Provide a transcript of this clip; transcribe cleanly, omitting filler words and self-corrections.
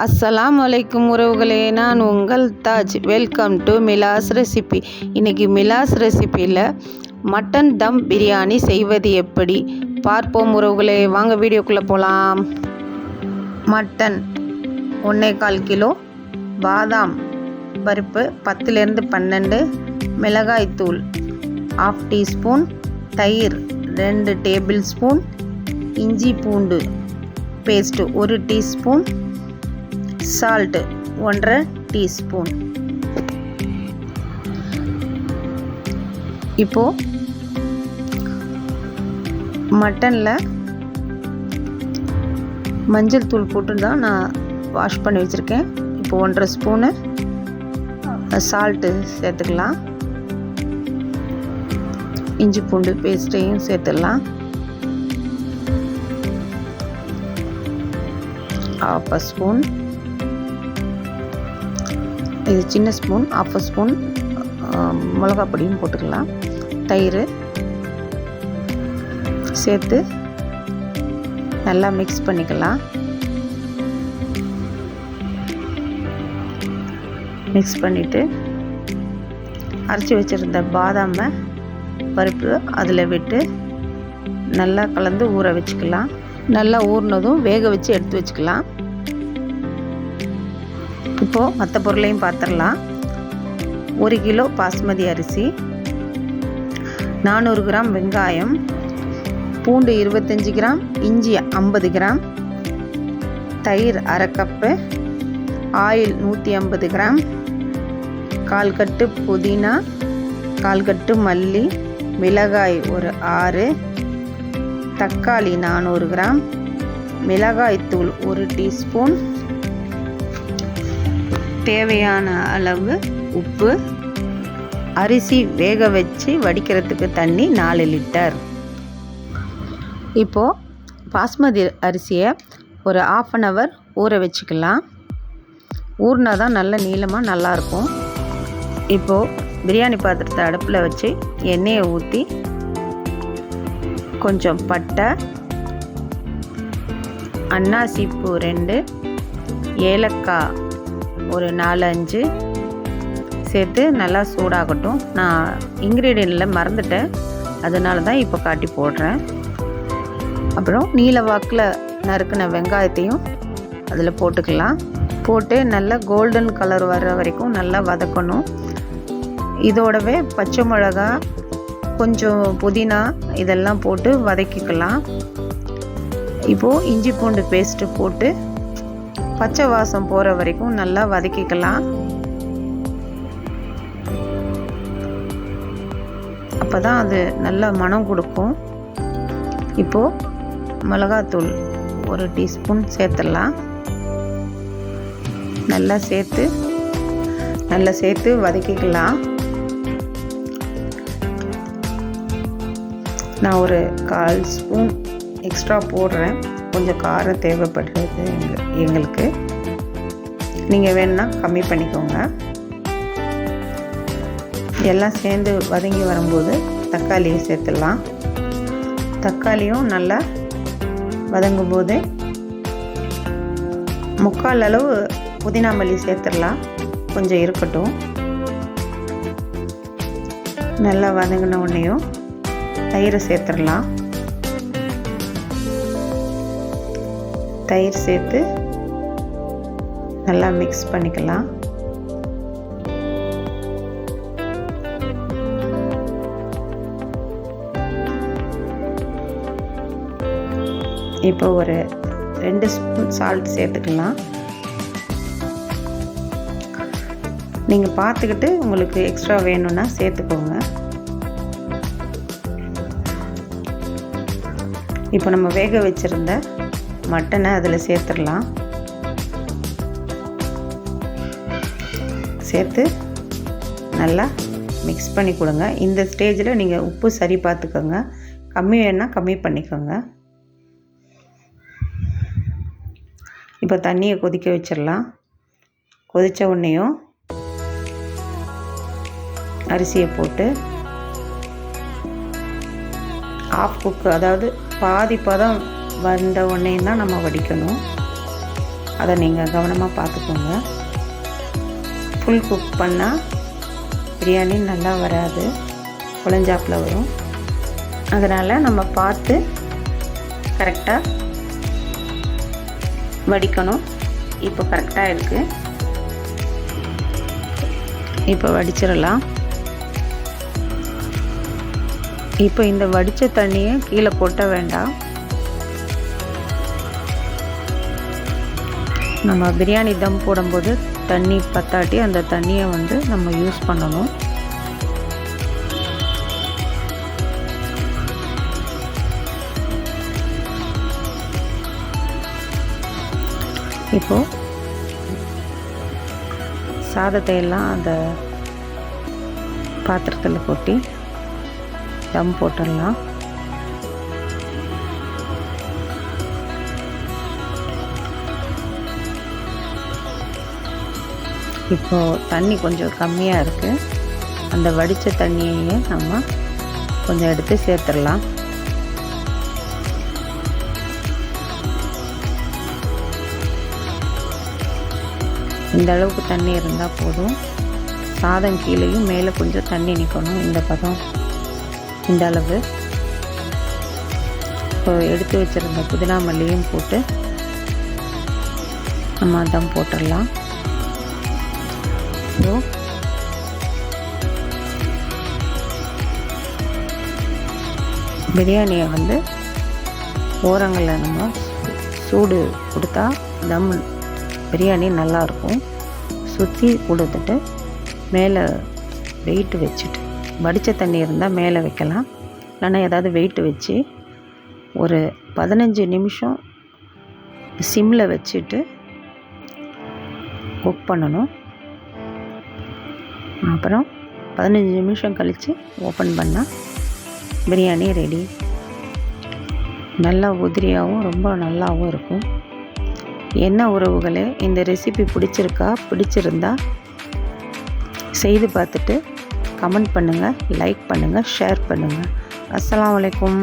அஸ்ஸலாமு அலைக்கும் உறவுகளே, நான் உங்கள் Taj. Welcome to Mila's recipe. இன்றைக்கி மிலாஸ் ரெசிப்பியில் மட்டன் தம் பிரியாணி செய்வது எப்படி பார்ப்போம் உறவுகளே. வாங்க வீடியோக்குள்ளே போகலாம். மட்டன் 1.25 கிலோ, பாதாம் பருப்பு 10லேருந்து 12, மிளகாய்த்தூள் 1/2 டீஸ்பூன், தயிர் 2 டேபிள் ஸ்பூன், இஞ்சி பூண்டு பேஸ்ட்டு 1 டீஸ்பூன், சால்ட்டு 1/2 டீஸ்பூன். இப்போது மட்டனில் மஞ்சள் தூள் போட்டு தான் நான் வாஷ் பண்ணி வச்சுருக்கேன். இப்போ 1/2 ஸ்பூனு சால்ட்டு சேர்த்துக்கலாம். இஞ்சி பூண்டு பேஸ்ட்டையும் சேர்த்துடலாம். 1/2 ஸ்பூன், இது சின்ன ஸ்பூன், 1/2 ஸ்பூன் மிளகா பொடியும் போட்டுக்கலாம். தயிர் சேர்த்து நல்லா மிக்ஸ் பண்ணிக்கலாம். மிக்ஸ் பண்ணிவிட்டு அரைச்சி வச்சுருந்த பாதாமை பருப்பு அதில் விட்டு நல்லா கலந்து ஊற வச்சுக்கலாம். நல்லா ஊறினதும் வேக வச்சு எடுத்து வச்சுக்கலாம். இப்போது மற்ற பொருளையும் பார்த்துடலாம். 1 கிலோ பாஸ்மதி அரிசி, 400 கிராம் வெங்காயம், பூண்டு 25 கிராம், இஞ்சி 50 கிராம், தயிர் 1/2 கப்பு, ஆயில் 150 கிராம், 1/4 கட்டு புதினா, 1/4 கட்டு மல்லி, மிளகாய் ஒரு 6, தக்காளி 400 கிராம், மிளகாய்த்தூள் 1 டீஸ்பூன், தேவையான அளவு உப்பு, அரிசி வேக வச்சு வடிக்கிறதுக்கு தண்ணி 4 லிட்டர். இப்போது பாஸ்மதி அரிசியை ஒரு 1/2 hour ஊற வச்சுக்கலாம். ஊறினா தான் நல்ல நீளமாக நல்லாயிருக்கும். இப்போது பிரியாணி பாத்திரத்தை அடுப்பில் வச்சு எண்ணெயை ஊற்றி கொஞ்சம் பட்டை, அன்னாசி பூ 2, ஏலக்காய் ஒரு 4-5 சேர்த்து நல்லா சூடாகட்டும். நான் இன்க்ரீடியண்ட்டில் மறந்துட்டேன், அதனால தான் இப்போ காட்டி போடுறேன். அப்புறம் நீல வாக்கில் நறுக்கின வெங்காயத்தையும் அதில் போட்டுக்கலாம். போட்டு நல்லா கோல்டன் கலர் வர்ற வரைக்கும் நல்லா வதக்கணும். இதோடவே பச்சை மிளகா, கொஞ்சம் புதினா இதெல்லாம் போட்டு வதக்கிக்கலாம். இப்போது இஞ்சி பூண்டு பேஸ்ட்டு போட்டு பச்சை வாசம் போகிற வரைக்கும் நல்லா வதக்கிக்கலாம். அப்போ தான் அது நல்ல மனம் கொடுக்கும். இப்போது மிளகாத்தூள் 1 டீஸ்பூன் சேர்த்துடலாம். நல்லா சேர்த்து வதக்கிக்கலாம். நான் ஒரு 1/4 ஸ்பூன் எக்ஸ்ட்ரா போடுறேன், கொஞ்சம் காரம் தேவைப்படுறது எங்களுக்கு. நீங்கள் வேணுன்னா கம்மி பண்ணிக்கோங்க. எல்லாம் சேர்ந்து வதங்கி வரும்போது தக்காளியை சேர்த்துடலாம். தக்காளியும் நல்லா வதங்கும் போது 3/4 அளவு புதினா மல்லி சேர்த்துடலாம். கொஞ்சம் இருக்கட்டும். நல்லா வதங்கின உடனேயும் தயிரை சேர்த்துடலாம். தயிர் சேர்த்து நல்லா மிக்ஸ் பண்ணிக்கலாம். இப்போ ஒரு 2 ஸ்பூன் சால்ட் சேர்த்துக்கலாம். நீங்கள் பார்த்துக்கிட்டு உங்களுக்கு எக்ஸ்ட்ரா வேணும்னா சேர்த்துக்கோங்க. இப்போ நம்ம வேக வச்சுருந்த மட்டனை அதில் சேர்த்துடலாம். சேர்த்து நல்லா மிக்ஸ் பண்ணி கொடுங்க. இந்த ஸ்டேஜில் நீங்கள் உப்பு சரி பார்த்துக்கோங்க. கம்மி வேணால் கம்மி பண்ணிக்கோங்க. இப்போ தண்ணியை கொதிக்க வச்சிடலாம். கொதித்த உடனேயும் அரிசியை போட்டு ஆஃப் குக்கு, அதாவது பாதி பதம் வந்த உடனே தான் நம்ம வடிக்கணும். அதை நீங்கள் கவனமாக பார்த்துக்கோங்க. ஃபுல் குக் பண்ணால் பிரியாணி நல்லா வராது, குழஞ்சாப்பில் வரும். அதனால் நம்ம பார்த்து கரெக்டாக வடிக்கணும். இப்போ கரெக்டாக இருக்குது. இப்போ வடிச்சிடலாம். இப்போ இந்த வடித்த தண்ணியை கீழே கொட்ட வேண்டாம். நம்ம பிரியாணி தம் போடும்போது தண்ணி பத்தாட்டி அந்த தண்ணியை வந்து நம்ம யூஸ் பண்ணணும். இப்போது சாதத்தை எல்லாம் அந்த பாத்திரத்தில் கொட்டி தம் போட்டுடலாம். இப்போது தண்ணி கொஞ்சம் கம்மியாக இருக்குது. அந்த வடித்த தண்ணியையே நம்ம கொஞ்சம் எடுத்து சேர்த்துடலாம். இந்த அளவுக்கு தண்ணி இருந்தால் போதும். சாதம் கீழேயும் மேலே கொஞ்சம் தண்ணி நிற்கணும். இந்த பதம், இந்த அளவு. இப்போ எடுத்து வச்சுருந்த புதினா மல்லியும் போட்டு நம்ம தம் போட்டுடலாம். ஸோ பிரியாணியை வந்து ஓரங்களில் நம்ம சூடு கொடுத்தா தம் பிரியாணி நல்லாயிருக்கும். சுற்றி கொடுத்துட்டு மேலே வெயிட்டு வச்சுட்டு, வடித்த தண்ணி இருந்தால் மேலே வைக்கலாம், இல்லைன்னா ஏதாவது வெயிட்டு வச்சு ஒரு 15 நிமிஷம் சிம்மில் வச்சுட்டு குக் பண்ணணும். அப்புறம் 15 நிமிஷம் கழித்து ஓப்பன் பண்ணால் பிரியாணி ரெடி. நல்லா உதிரியாகவும் ரொம்ப நல்லாவும் இருக்கும். என்ன உறவுகளே, இந்த ரெசிபி பிடிச்சிருந்தா செய்து பார்த்துட்டு கமெண்ட் பண்ணுங்கள், லைக் பண்ணுங்கள், ஷேர் பண்ணுங்கள். அஸ்ஸலாமு அலைக்கும்.